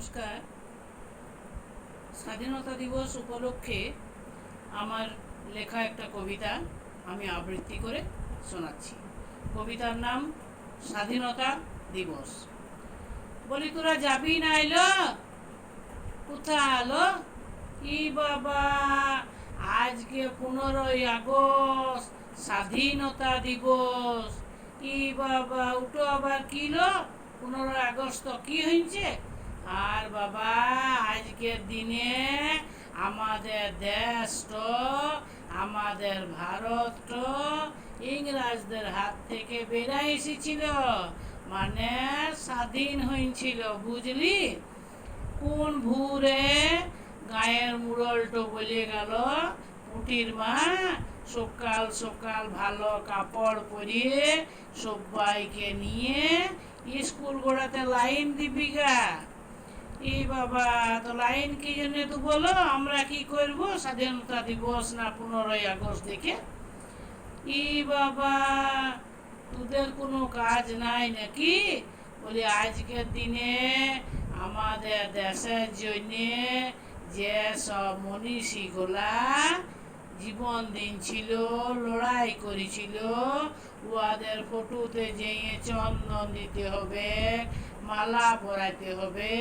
নমস্কার। স্বাধীনতা দিবস উপলক্ষে আমার লেখা একটা কবিতা আমি আবৃত্তি করে শোনাচ্ছি। কবিতার নাম স্বাধীনতা দিবস। বলি, তোরা যাবি না এলো? কোথা আলো? ই বাবা, আজকে 15ই আগস্ট, স্বাধীনতা দিবস। ই বাবা, উঠো আবার কিলো, 15ই আগস্ট তো কি হয়েছে? আর বাবা, আজকের দিনে আমাদের দেশ আমাদের ভারত ইংরেজদের হাত থেকে বেড়ে এসেছিল, মানে স্বাধীন হয়েছিল, বুঝলি? কোন ভুরে গায়ের মুরলটো বলে গেল পুটির মা সকাল সকাল ভালো কাপড় পরিয়ে সবাইকে নিয়ে স্কুল গোড়াতে লাইন দিবি গা। এই বাবা, তো লাইন কি জন্য তো বলো, আমরা কি করব স্বাধীনতা দিবস না 15ই আগস্ট দেখে? ই বাবা, তোদের কোনো কাজ নাই নাকি? বলি, আজকের দিনে আমাদের দেশের জন্যে যে সব মনীষীগুলা জীবন দিনছিল, লড়াই করেছিল, ওদের ফটোতে যেয়ে চন্দন দিতে হবে, মালা পরাইতে হবে,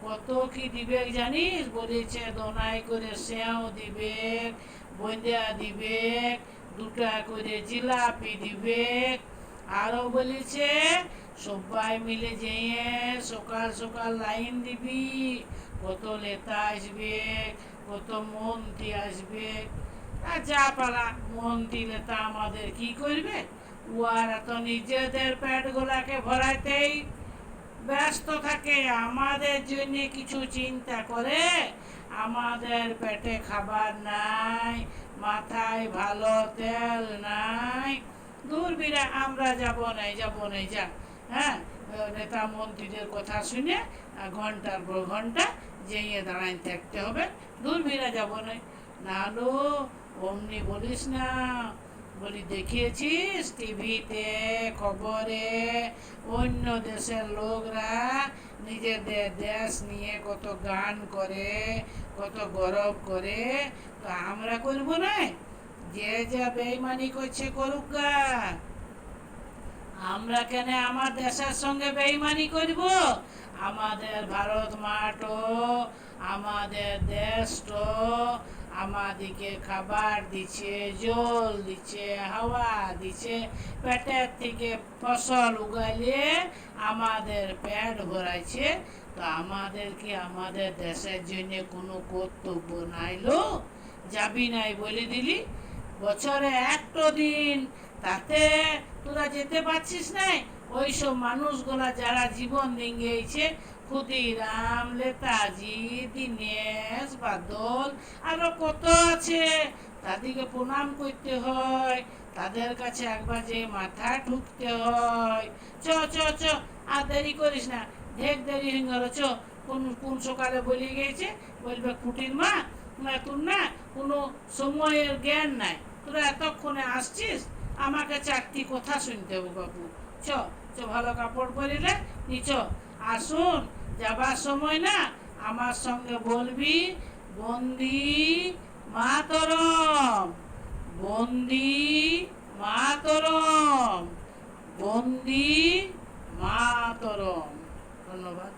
কত কি দিবে জানিস? বলেছে দোনাই করে সেও দিবে, বন্দিয়া দিবে, 2টা করে জিলাপি দিবে, আরো বলেছে সবাই মিলে যেয়ে সকাল সকাল লাইন দিবি, কত নেতা আসবে, কত মন্ত্রী আসবে। আর যা পারা মন্ত্রী নেতা আমাদের কি করবে? ওরা তো নিজেদের পেট গোলাকে ভরাইতেই ব্যস্ত থাকে, আমাদের জন্য কিছু চিন্তা করে? আমাদের পেটে খাবার নাই, মাথায় ভালো তেল নাই, দূরবীরা আমরা যাব নাই যা। হ্যাঁ, নেতা মন্ত্রীদের কথা শুনে ঘন্টার পর ঘন্টা যেয়ে দাঁড়াই থাকতে হবে, দূরবীরা যাব নাই। নালো অমনি বলিস না। বলি, দেখিয়েছিস টিভিতে খবরে অন্য দেশের লোকরা নিজেদের দেশ নিয়ে কত গান করে, কত গর্ব করে, তো আমরা করব না? যে যা বেইমানি করছে করুক গা, আমরা কেন আমার দেশের সঙ্গে বেইমানি করব? আমাদের ভারত মাটো, আমাদের দেশ আমাদিকে খাবার দিচ্ছে, জল দিচ্ছে, হাওয়া দিচ্ছে, পেটের থেকে ফসল উগাইলে আমাদের পেট ভরাইছে, তো আমাদের কি আমাদের দেশের জন্য কোনো কর্তব্য নাইলো? যাবি নাই বলে দিলি, বছরে একটা দিন, তাতে তোরা যেতে পারছিস না? ওইসব মানুষগুলা যারা জীবন দিয়েছে, ক্ষুদিরাম, নেতাজি, দীনেশ, বাদল, আরো কত আছে, তাদেরকে প্রণাম করতে হয়, তাদের কাছে একবার যে মাথা ঠুকতে হয়। চ চ চ, আর দেরি করিস না, ঢেক দেরি হয়ে গেল। চ, কোন সকালে বলে গেছে, বলবে কুটির মা তোর না কোনো সময়ের জ্ঞান নাই, তোরা এতক্ষণে আসছিস, আমাকে 4টি কথা শুনতে হবে বাবু। চ চ, ভালো কাপড় পরিলে নিচ আসুন, যাবার সময় না আমার সঙ্গে বলবি বন্দি মাতরম, বন্দি মাতরম, বন্দি মাতরম। ধন্যবাদ।